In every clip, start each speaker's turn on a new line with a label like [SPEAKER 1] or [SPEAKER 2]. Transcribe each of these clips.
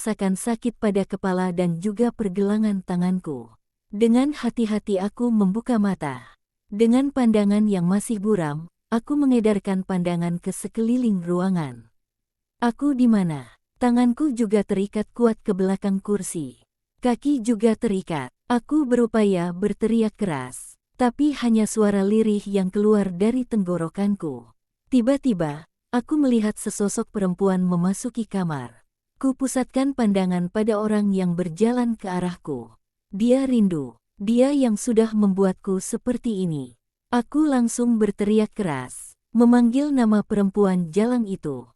[SPEAKER 1] merasakan sakit pada kepala dan juga pergelangan tanganku. Dengan hati-hati aku membuka mata. Dengan pandangan yang masih buram, aku mengedarkan pandangan ke sekeliling ruangan. Aku di mana? Tanganku juga terikat kuat ke belakang kursi. Kaki juga terikat. Aku berupaya berteriak keras, tapi hanya suara lirih yang keluar dari tenggorokanku. Tiba-tiba, aku melihat sesosok perempuan memasuki kamar. Kupusatkan pandangan pada orang yang berjalan ke arahku. Dia rindu. Dia yang sudah membuatku seperti ini. Aku langsung berteriak keras, memanggil nama perempuan jalang itu.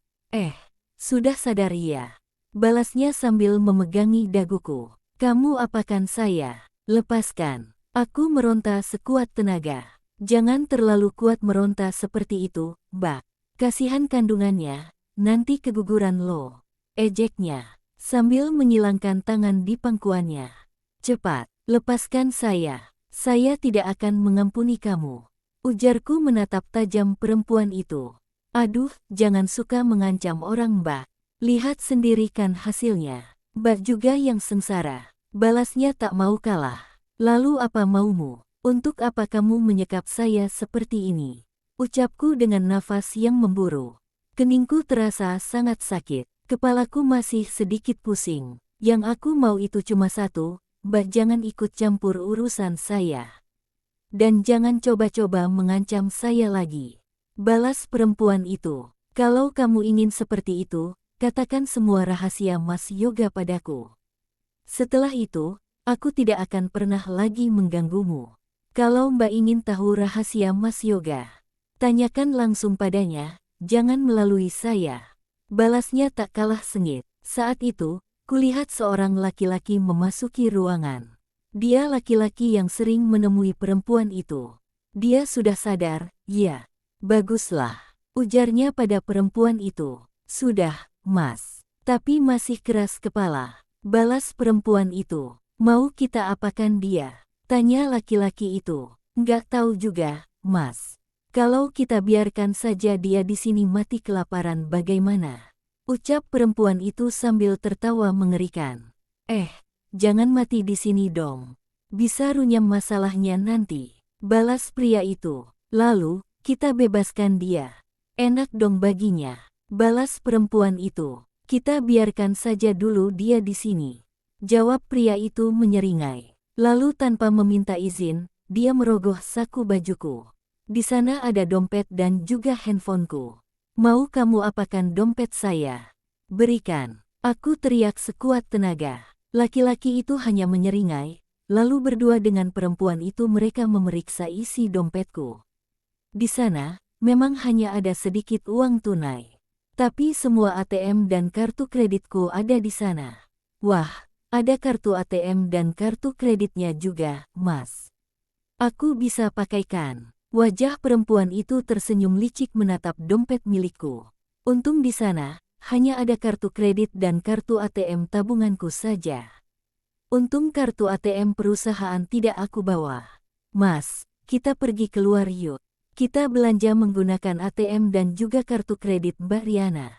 [SPEAKER 1] Sudah sadar ya? Balasnya sambil memegangi daguku. Kamu apakan saya? Lepaskan. Aku meronta sekuat tenaga. Jangan terlalu kuat meronta seperti itu, Mbak. Kasihan kandungannya, nanti keguguran lo. Ejeknya, sambil menyilangkan tangan di pangkuannya. Cepat, lepaskan saya. Saya tidak akan mengampuni kamu. Ujarku menatap tajam perempuan itu. Aduh, jangan suka mengancam orang, Mbak. Lihat sendiri kan hasilnya. Mbak juga yang sengsara. Balasnya tak mau kalah. Lalu apa maumu? Untuk apa kamu menyekap saya seperti ini? Ucapku dengan nafas yang memburu. Keningku terasa sangat sakit. Kepalaku masih sedikit pusing. Yang aku mau itu cuma satu, Mbak jangan ikut campur urusan saya. Dan jangan coba-coba mengancam saya lagi. Balas perempuan itu. Kalau kamu ingin seperti itu, katakan semua rahasia Mas Yoga padaku. Setelah itu, aku tidak akan pernah lagi mengganggumu. Kalau Mbak ingin tahu rahasia Mas Yoga, tanyakan langsung padanya, jangan melalui saya. Balasnya tak kalah sengit. Saat itu, kulihat seorang laki-laki memasuki ruangan. Dia laki-laki yang sering menemui perempuan itu. Dia sudah sadar, ya. Baguslah, ujarnya pada perempuan itu. Sudah, Mas. Tapi masih keras kepala. Balas perempuan itu. Mau kita apakan dia? Tanya laki-laki itu. Nggak tahu juga, Mas. Kalau kita biarkan saja dia di sini mati kelaparan bagaimana? Ucap perempuan itu sambil tertawa mengerikan. Jangan mati di sini dong. Bisa runyam masalahnya nanti. Balas pria itu. Lalu, kita bebaskan dia. Enak dong baginya. Balas perempuan itu. Kita biarkan saja dulu dia di sini. Jawab pria itu menyeringai. Lalu tanpa meminta izin, dia merogoh saku bajuku. Di sana ada dompet dan juga handphoneku. Mau kamu apakan dompet saya? Berikan. Aku teriak sekuat tenaga. Laki-laki itu hanya menyeringai, lalu berdua dengan perempuan itu mereka memeriksa isi dompetku. Di sana, memang hanya ada sedikit uang tunai. Tapi semua ATM dan kartu kreditku ada di sana. Wah, ada kartu ATM dan kartu kreditnya juga, Mas. Aku bisa pakaikan. Wajah perempuan itu tersenyum licik menatap dompet milikku. Untung di sana, hanya ada kartu kredit dan kartu ATM tabunganku saja. Untung kartu ATM perusahaan tidak aku bawa. Mas, kita pergi keluar yuk. Kita belanja menggunakan ATM dan juga kartu kredit Mbak Riana.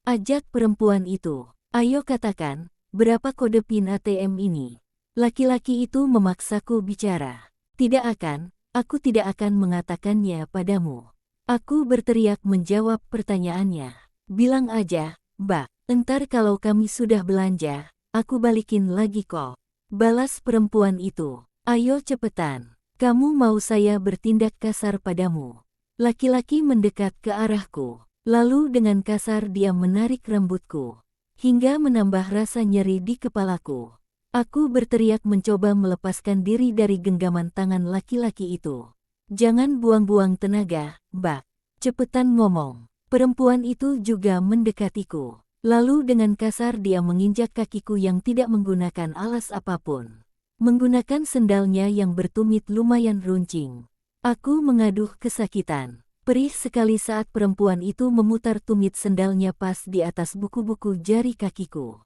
[SPEAKER 1] Ajak perempuan itu. Ayo katakan, berapa kode PIN ATM ini? Laki-laki itu memaksaku bicara. Tidak akan. Aku tidak akan mengatakannya padamu. Aku berteriak menjawab pertanyaannya. Bilang aja, Mbak, entar kalau kami sudah belanja, aku balikin lagi kok. Balas perempuan itu. Ayo cepetan. Kamu mau saya bertindak kasar padamu? Laki-laki mendekat ke arahku. Lalu dengan kasar dia menarik rambutku. Hingga menambah rasa nyeri di kepalaku. Aku berteriak mencoba melepaskan diri dari genggaman tangan laki-laki itu. Jangan buang-buang tenaga, Mbak. Cepetan ngomong. Perempuan itu juga mendekatiku. Lalu dengan kasar dia menginjak kakiku yang tidak menggunakan alas apapun. Menggunakan sendalnya yang bertumit lumayan runcing. Aku mengaduh kesakitan. Perih sekali saat perempuan itu memutar tumit sendalnya pas di atas buku-buku jari kakiku.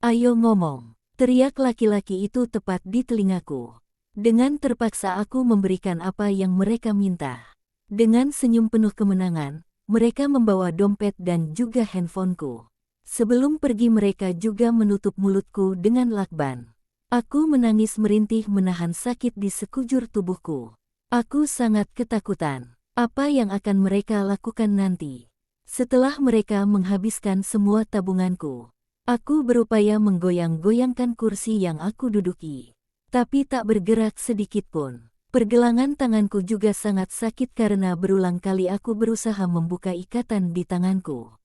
[SPEAKER 1] Ayo ngomong. Teriak laki-laki itu tepat di telingaku. Dengan terpaksa aku memberikan apa yang mereka minta. Dengan senyum penuh kemenangan, mereka membawa dompet dan juga handphoneku. Sebelum pergi mereka juga menutup mulutku dengan lakban. Aku menangis merintih menahan sakit di sekujur tubuhku. Aku sangat ketakutan. Apa yang akan mereka lakukan nanti? Setelah mereka menghabiskan semua tabunganku, aku berupaya menggoyang-goyangkan kursi yang aku duduki. Tapi tak bergerak sedikit pun. Pergelangan tanganku juga sangat sakit karena berulang kali aku berusaha membuka ikatan di tanganku.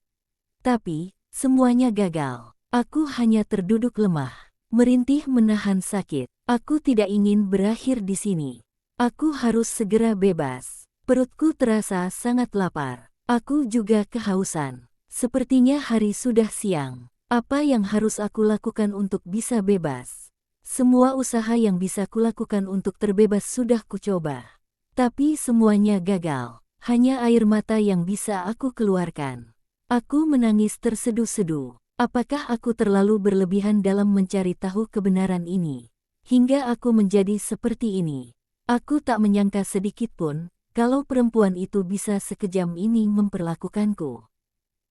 [SPEAKER 1] Tapi, semuanya gagal. Aku hanya terduduk lemah, merintih menahan sakit. Aku tidak ingin berakhir di sini. Aku harus segera bebas. Perutku terasa sangat lapar. Aku juga kehausan. Sepertinya hari sudah siang. Apa yang harus aku lakukan untuk bisa bebas? Semua usaha yang bisa kulakukan untuk terbebas sudah kucoba. Tapi semuanya gagal. Hanya air mata yang bisa aku keluarkan. Aku menangis terseduh-seduh. Apakah aku terlalu berlebihan dalam mencari tahu kebenaran ini? Hingga aku menjadi seperti ini. Aku tak menyangka sedikit pun, kalau perempuan itu bisa sekejam ini memperlakukanku.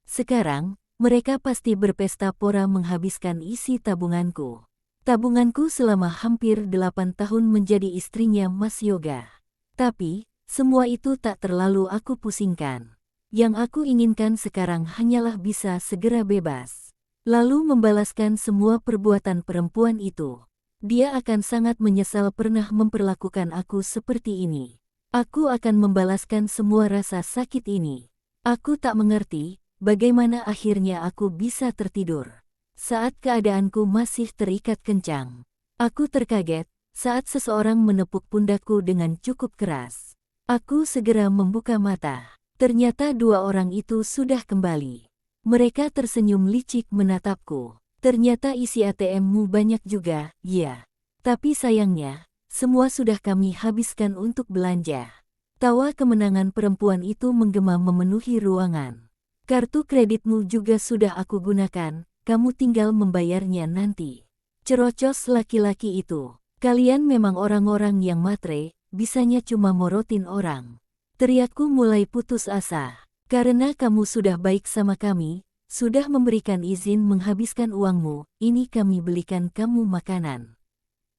[SPEAKER 1] Sekarang, mereka pasti berpesta pora menghabiskan isi tabunganku. Tabunganku selama hampir 8 tahun menjadi istrinya Mas Yoga. Tapi, semua itu tak terlalu aku pusingkan. Yang aku inginkan sekarang hanyalah bisa segera bebas. Lalu membalaskan semua perbuatan perempuan itu. Dia akan sangat menyesal pernah memperlakukan aku seperti ini. Aku akan membalaskan semua rasa sakit ini. Aku tak mengerti bagaimana akhirnya aku bisa tertidur saat keadaanku masih terikat kencang. Aku terkaget saat seseorang menepuk pundakku dengan cukup keras. Aku segera membuka mata. Ternyata dua orang itu sudah kembali. Mereka tersenyum licik menatapku. Ternyata isi ATM-mu banyak juga, ya. Tapi sayangnya, semua sudah kami habiskan untuk belanja. Tawa kemenangan perempuan itu menggema memenuhi ruangan. Kartu kreditmu juga sudah aku gunakan. Kamu tinggal membayarnya nanti. Cerocos laki-laki itu. Kalian memang orang-orang yang matre, bisanya cuma morotin orang. Teriakku mulai putus asa. Karena kamu sudah baik sama kami, sudah memberikan izin menghabiskan uangmu, ini kami belikan kamu makanan.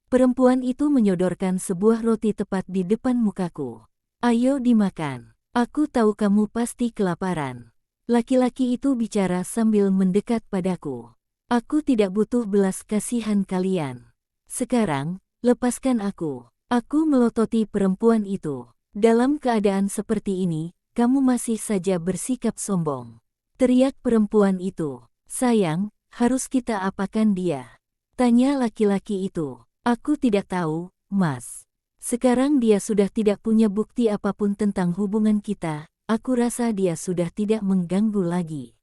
[SPEAKER 1] Perempuan itu menyodorkan sebuah roti tepat di depan mukaku. Ayo dimakan. Aku tahu kamu pasti kelaparan. Laki-laki itu bicara sambil mendekat padaku. Aku tidak butuh belas kasihan kalian. Sekarang, lepaskan aku. Aku melototi perempuan itu. Dalam keadaan seperti ini, kamu masih saja bersikap sombong. Teriak perempuan itu. Sayang, harus kita apakan dia? Tanya laki-laki itu. Aku tidak tahu, Mas. Sekarang dia sudah tidak punya bukti apapun tentang hubungan kita. Aku rasa dia sudah tidak mengganggu lagi.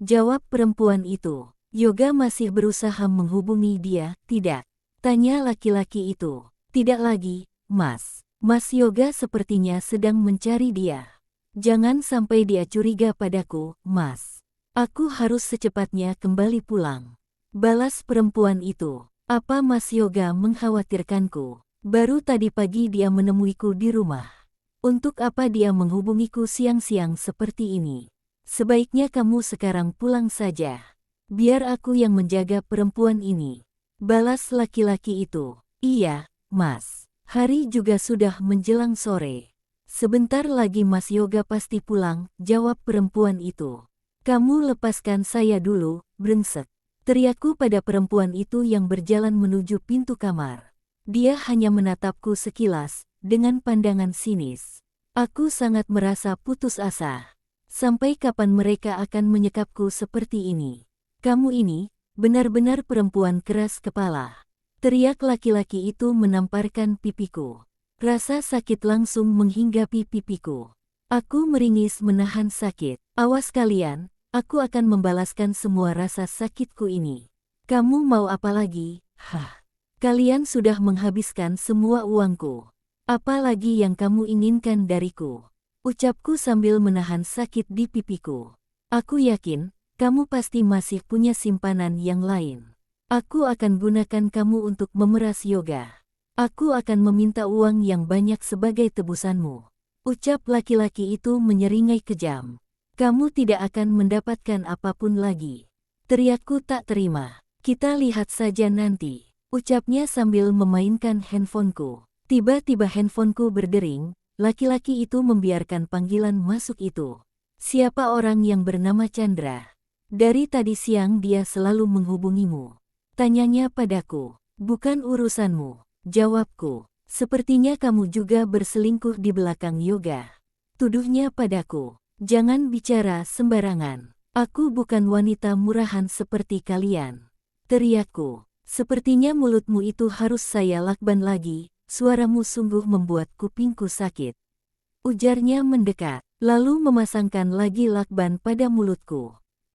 [SPEAKER 1] Jawab perempuan itu. Yoga masih berusaha menghubungi dia, tidak? Tanya laki-laki itu. Tidak lagi, Mas. Mas Yoga sepertinya sedang mencari dia. Jangan sampai dia curiga padaku, Mas. Aku harus secepatnya kembali pulang. Balas perempuan itu. Apa Mas Yoga mengkhawatirkanku? Baru tadi pagi dia menemuiku di rumah. Untuk apa dia menghubungiku siang-siang seperti ini? Sebaiknya kamu sekarang pulang saja. Biar aku yang menjaga perempuan ini. Balas laki-laki itu. Iya, Mas. Hari juga sudah menjelang sore. Sebentar lagi Mas Yoga pasti pulang, jawab perempuan itu. Kamu lepaskan saya dulu, brengsek. Teriakku pada perempuan itu yang berjalan menuju pintu kamar. Dia hanya menatapku sekilas, dengan pandangan sinis. Aku sangat merasa putus asa. Sampai kapan mereka akan menyekapku seperti ini? Kamu ini, benar-benar perempuan keras kepala. Teriak laki-laki itu menamparkan pipiku. Rasa sakit langsung menghinggapi pipiku. Aku meringis menahan sakit. Awas kalian, aku akan membalaskan semua rasa sakitku ini. Kamu mau apa lagi? Hah. Kalian sudah menghabiskan semua uangku. Apa lagi yang kamu inginkan dariku? Ucapku sambil menahan sakit di pipiku. Aku yakin, kamu pasti masih punya simpanan yang lain. Aku akan gunakan kamu untuk memeras Yoga. Aku akan meminta uang yang banyak sebagai tebusanmu. Ucap laki-laki itu menyeringai kejam. Kamu tidak akan mendapatkan apapun lagi. Teriakku tak terima. Kita lihat saja nanti, ucapnya sambil memainkan handphoneku. Tiba-tiba handphoneku berdering, laki-laki itu membiarkan panggilan masuk itu. Siapa orang yang bernama Chandra? Dari tadi siang dia selalu menghubungimu. Tanyanya padaku. Bukan urusanmu, jawabku. Sepertinya kamu juga berselingkuh di belakang Yoga. Tuduhnya padaku. Jangan bicara sembarangan. Aku bukan wanita murahan seperti kalian. Teriakku. Sepertinya mulutmu itu harus saya lakban lagi, suaramu sungguh membuat kupingku sakit. Ujarnya mendekat, lalu memasangkan lagi lakban pada mulutku.